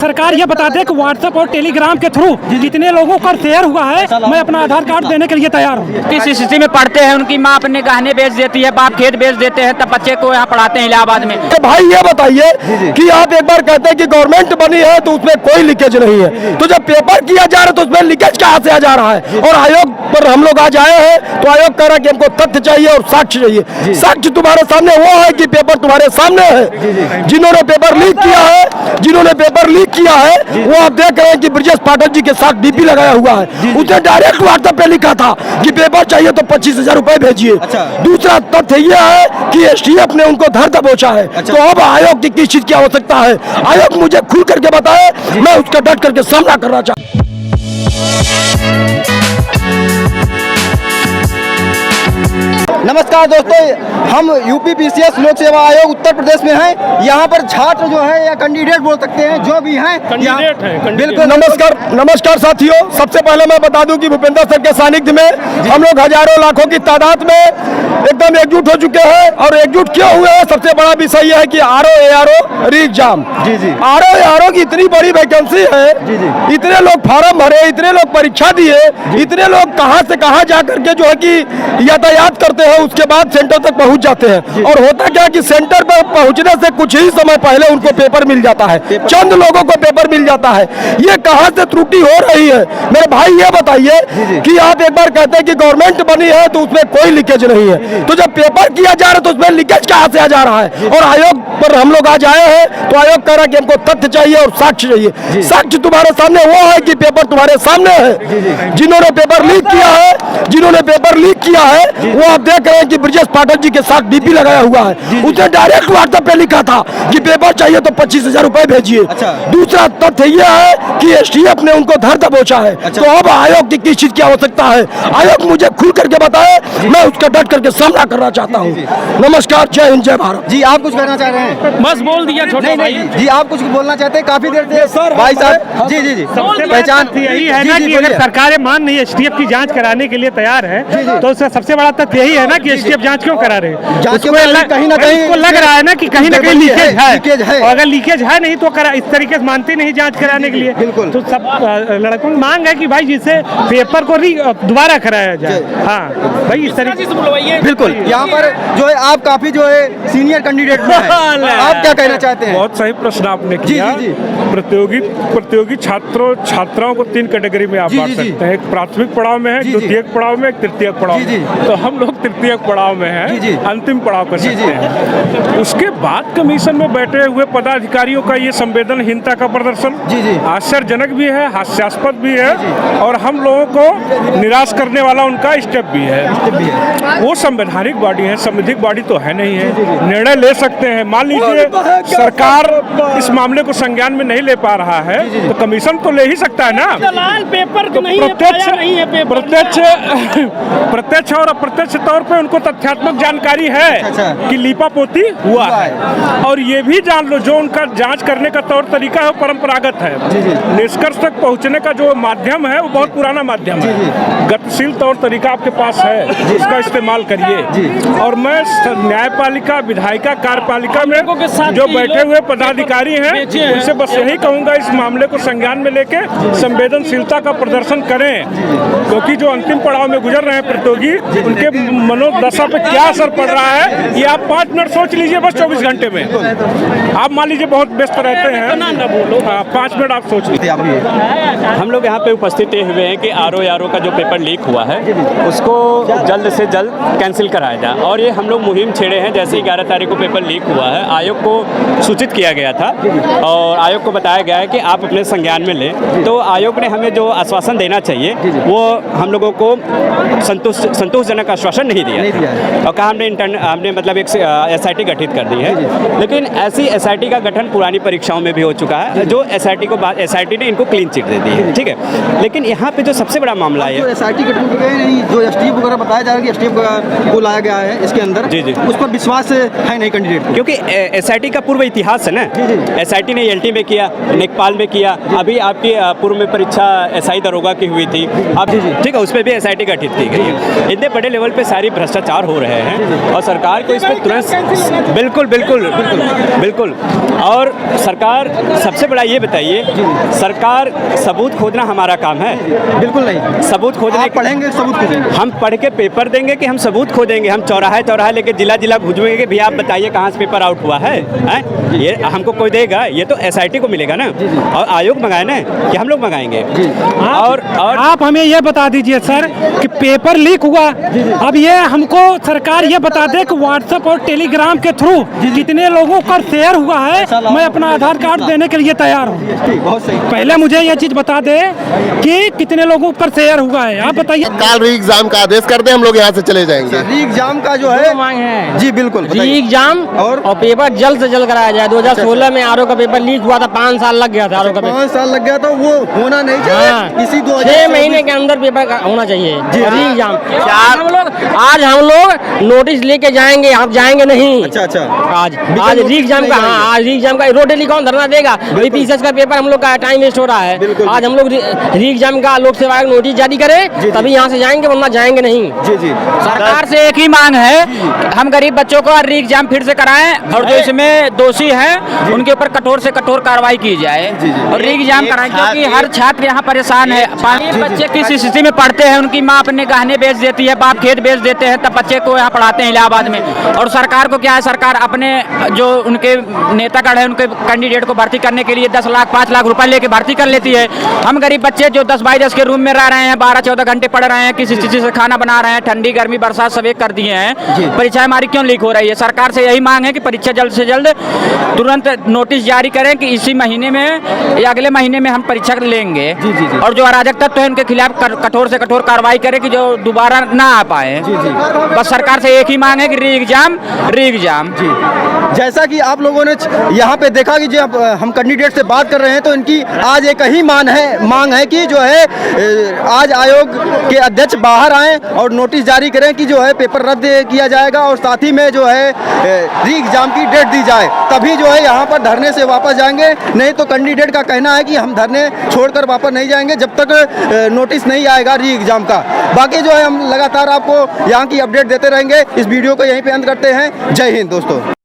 सरकार ये बता दे कि व्हाट्सएप और टेलीग्राम के थ्रू जितने लोगों का शेयर हुआ है, मैं अपना आधार कार्ड देने के लिए तैयार हूँ। किस स्थिति में पढ़ते हैं, उनकी माँ अपने गहने बेच देती है, बाप खेत बेच देते हैं, तब बच्चे को यहाँ पढ़ाते हैं इलाहाबाद में। तो भाई ये बताइए कि आप एक बार कहते हैं कि गवर्नमेंट बनी है तो उसमें कोई लीकेज नहीं है, तो जब पेपर किया जा रहा है तो उसमें लीकेज कहाँ से आ जा रहा है? और आयोग पर हम लोग आज आए हैं तो आयोग कह रहा है कि हमको तथ्य चाहिए और साक्ष्य चाहिए। साक्ष्य तुम्हारे सामने वो है कि पेपर तुम्हारे सामने है। जिन्होंने पेपर लीक किया है वो आप देख रहे हैं कि ब्रजेश पाठक जी के साथ डीपी लगाया हुआ है। उसने डायरेक्ट व्हाट्सएप पे लिखा था कि पेपर चाहिए तो 25,000 रुपए भेजिए। दूसरा तथ्य यह है कि एसटीएफ ने उनको धर दबोचा है। तो अब आयोग की किस चीज की आवश्यकता है, आयोग मुझे खुल करके बताए, मैं उसका डट करके सामना करना चाहता हूं। नमस्कार दोस्तों, हम यूपी पीसीएस लोक सेवा आयोग उत्तर प्रदेश में हैं। यहाँ पर छात्र जो है या कैंडिडेट बोल सकते हैं, जो भी हैं कैंडिडेट हैं। बिल्कुल। नमस्कार साथियों, सबसे पहले मैं बता दूं कि भूपेंद्र सर के सानिध्य में हम लोग हजारों लाखों की तादाद में एकदम एकजुट हो चुके हैं। और एकजुट क्यों हुए हैं, सबसे बड़ा विषय यह है कि आरओ एआरओ री एग्जाम। आरओ एआरओ की इतनी बड़ी वैकेंसी है, इतने लोग फार्म भरे, इतने लोग परीक्षा दिए, इतने लोग कहां से कहां जा करके जो है कि यातायात करते हैं, उसके बाद सेंटर तक पहुंच जाते हैं। और होता क्या कि सेंटर पर पहुंचने से कुछ ही समय पहले उनको पेपर मिल जाता है, चंद लोगों को पेपर मिल जाता है। ये कहां से त्रुटि हो रही है? मेरे भाई ये बताइए कि आप एक बार कहते हैं कि गवर्नमेंट बनी है तो उसमें कोई लीकेज नहीं है, तो जब पेपर किया जा रहा है तो उसमें लीकेज कहां से आ जा रहा है? और आयोग पर हम लोग आज आए हैं तो आयोग कह रहा है कि हमको तथ्य चाहिए और साक्ष्य चाहिए। साक्ष्य तुम्हारे सामने वो है कि पेपर तुम्हारे सामने है। जिन्होंने पेपर लीक किया है वो आप देख रहे हैं कि ब्रजेश पाठक जी के साथ डीपी लगाया हुआ है। उसने डायरेक्ट व्हाट्सएप पे लिखा था कि पेपर चाहिए तो 25,000 रुपए भेजिए। दूसरा तथ्य यह है कि एसटीएफ ने उनको धर दबोचा है। तो अब आयोग की किस चीज की आवश्यकता है, आयोग मुझे खुल करके बताए, मैं उसका डट करके सामना करना चाहता हूँ। नमस्कार, जय हिंद, जय भारत। जी आप कुछ कहना चाह रहे हैं? बस बोल दिया छोटा भाई। जी आप कुछ बोलना चाहते हैं? काफी देर से भाई साहब। जी पहचान यही है ना कि अगर सरकारें मान नहीं एसटीएफ की जांच कराने के लिए तैयार है तो उसका सबसे बड़ा तथ्य यही है ना कि एसटीएफ जांच क्यों करा रहे हैं? कहीं ना कहीं उसको लग रहा है ना कि कहीं ना कहीं लीकेज है। और अगर लीकेज है नहीं तो इस तरीके से मानते नहीं जांच कराने के लिए। बिल्कुल। तो सब लड़कों की मांग है कि भाई जिससे पेपर को दोबारा कराया जाए। हाँ भाई, इस तरीके से बुलवाइए। बिल्कुल। यहाँ पर जो है आप काफी जो है सीनियर कैंडिडेट में हैं। आप क्या कहना चाहते हैं? बहुत सही प्रश्न आपने किया। प्रतियोगी छात्राओं को 3 कैटेगरी में आप बांट सकते हैं। एक प्राथमिक पड़ाव में है, द्वितीयक पड़ाव में, एक तृतीयक पड़ाव में। तो हम लोग तृतीयक पड़ाव में हैं, अंतिम पड़ाव कर सकते हैं। उसके बाद कमीशन में बैठे हुए पदाधिकारियों का ये संवेदनहीनता का प्रदर्शन आश्चर्यजनक भी है, हास्यास्पद भी है, और हम लोगों को निराश करने वाला उनका स्टेप भी है। वो संवैधानिक बॉडी है, संवैधानिक बॉडी तो है नहीं है, निर्णय ले सकते हैं। मान लीजिए सरकार इस मामले को संज्ञान में नहीं ले पा रहा है तो कमीशन तो ले ही सकता है ना। पेपर तो प्रत्यक्ष और अप्रत्यक्ष तौर पे उनको तथ्यात्मक जानकारी है कि लीपापोती हुआ है। और ये भी जान लो जो उनका जांच करने का तौर तरीका है वो परंपरागत है। निष्कर्ष तक पहुंचने का जो माध्यम है वो बहुत पुराना माध्यम है। गतिशील तौर तरीका आपके पास है, उसका इस्तेमाल करिए। और मैं न्यायपालिका, विधायिका, कार्यपालिका में जो बैठे हुए पदाधिकारी हैं उनसे बस यही कहूँगा, इस मामले को संज्ञान में लेके संवेदनशीलता का प्रदर्शन करें, क्योंकि जो अंतिम पड़ाव में गुजर रहे हैं प्रतियोगी, उनके मनोदशा पे क्या असर पड़ रहा है ये आप 5 मिनट सोच लीजिए। बस 24 घंटे में आप मान लीजिए बहुत व्यस्त रहते हैं, 5 मिनट आप सोच लीजिए। हम लोग यहाँ पे उपस्थित हुए हैं कि आरओ का जो पेपर लीक हुआ है उसको जल्द से जल्द कैंसिल कराया जाए। और ये हम लोग मुहिम छेड़े हैं। जैसे 11 तारीख को पेपर लीक हुआ है, आयोग को सूचित किया गया था और आयोग को बताया गया है कि आप अपने संज्ञान में लें। तो आयोग ने हमें जो आश्वासन देना चाहिए वो हम लोगों को संतोषजनक आश्वासन नहीं दिया और कहा हमने मतलब एक एसआईटी गठित कर दी है। लेकिन ऐसी एसआईटी का गठन पुरानी परीक्षाओं में भी हो चुका है, जो एसआईटी ने इनको क्लीन चिट दे दी है, ठीक है। लेकिन यहाँ पे जो सबसे बड़ा मामला है, एसआईटी गठन नहीं, जो एसटीएफ वगैरह बताया जा रहा है कि एसटीएफ को लाया गया है इसके अंदर, उस पर विश्वास है नहीं कैंडिडेट, क्योंकि एसआईटी का पूर्व इतिहास है ना। एसआईटी ने एलटी में किया, लेखपाल में किया, अभी आपकी पूर्व में परीक्षा एसआई दरोगा की हुई थी, अब ठीक है, उस पर भी एसआईटी गठित की गई है। इतने बड़े लेवल पे सारी भ्रष्टाचार हो रहे हैं और सरकार को इस पर तुरंत बिल्कुल बिल्कुल बिल्कुल और सरकार सबसे बड़ा ये बताइए, सरकार सबूत खोजना हमारा काम है? बिल्कुल नहीं। सबूत खोजने आप पढ़ेंगे सबूत खोजेंगे? हम पढ़ के पेपर देंगे कि हम सबूत खोदेंगे? हम चौराहे चौराहे लेके जिला जिला घूमेंगे कि भैया आप बताइए कहाँ से पेपर आउट हुआ है? ये हमको कोई देगा? ये तो SIT को मिलेगा ना, और आयोग मंगाए ना कि हम लोग मंगाएंगे? और आप हमें ये बता दीजिए सर कि पेपर लीक हुआ, अब ये हमको सरकार ये बता दे कि व्हाट्सएप और टेलीग्राम के थ्रू कितने लोगों का शेयर हुआ है, मैं अपना आधार कार्ड देने के लिए तैयार हूँ। बहुत सही। पहले मुझे ये चीज बता दे कि कितने लोगों पर शेयर हुआ है, आप बताइए। काल री एग्जाम का आदेश कर दे, हम लोग यहाँ से चले जाएंगे। री एग्जाम का जो है मांग है जी बिल्कुल री एग्जाम और पेपर जल्द से जल्द कराया जाए। 2016 में आरओ का पेपर लीक हुआ था, 5 साल लग गया था आरओ का पेपर। 5 साल लग गया तो वो होना नहीं चाहिए। इसी 6 महीने के अंदर पेपर होना चाहिए री एग्जाम। आज हम लोग नोटिस लेके जाएंगे, आप जाएंगे नहीं? अच्छा आज री एग्जाम का, हाँ आज री एग्जाम का रोड टेलीकॉम धरना देगा। अभी PCS का पेपर हम लोग का टाइम वेस्ट हो रहा है। आज हम लोग री एग्जाम का लोक सेवा आयोग नोटिस जारी करे तभी यहाँ से जाएंगे, वरना जाएंगे नहीं। जी सरकार से एक ही मांग है, हम गरीब बच्चों को री एग्जाम फिर से कराएं और जो इसमें दोषी हैं उनके ऊपर कठोर से कठोर कार्रवाई की जाए और री एग्जाम कराएं, क्योंकि हर छात्र यहाँ परेशान है। बच्चे किस स्थिति में पढ़ते हैं, उनकी माँ अपने गहने बेच देती है, बाप खेत बेच देते हैं, तब बच्चे को यहाँ पढ़ाते हैं इलाहाबाद में। और सरकार को क्या है, सरकार अपने जो उनके नेतागढ़ है उनके कैंडिडेट को भर्ती करने के लिए 10 लाख 5 लाख रुपए लेके भर्ती कर लेती है। हम गरीब बच्चे जो 10 बाई 10 के रूम में रह रहे हैं, 12-14 घंटे पढ़ रहे हैं, किसी स्थिति से खाना बना रहे हैं, ठंडी गर्मी बरसात सब एक कर दिए हैं, परीक्षाएं हमारी क्यों लीक हो रही है? सरकार से यही मांग है कि परीक्षा जल्द से जल्द तुरंत नोटिस जारी करें कि इसी महीने में या अगले महीने में हम परीक्षा लेंगे। और जो अराजक तत्व है उनके खिलाफ कठोर से कठोर कार्रवाई करें कि जो दोबारा ना आ पाए। बस सरकार से एक ही मांग है कि री एग्जाम। जैसा कि आप लोगों ने यहाँ पे देखा कि जब हम कैंडिडेट से बात कर रहे हैं तो इनकी आज एक ही मांग है कि जो है आज आयोग के अध्यक्ष बाहर आएं और नोटिस जारी करें कि जो है पेपर रद्द किया जाएगा और साथ ही में जो है री एग्जाम की डेट दी जाए, तभी जो है यहाँ पर धरने से वापस जाएंगे। नहीं तो कैंडिडेट का कहना है कि हम धरने छोड़कर वापस नहीं जाएंगे जब तक नोटिस नहीं आएगा री एग्जाम का। बाकी जो है हम लगातार आपको यहाँ की अपडेट देते रहेंगे। इस वीडियो को यहीं पे अंत करते हैं। जय हिंद दोस्तों।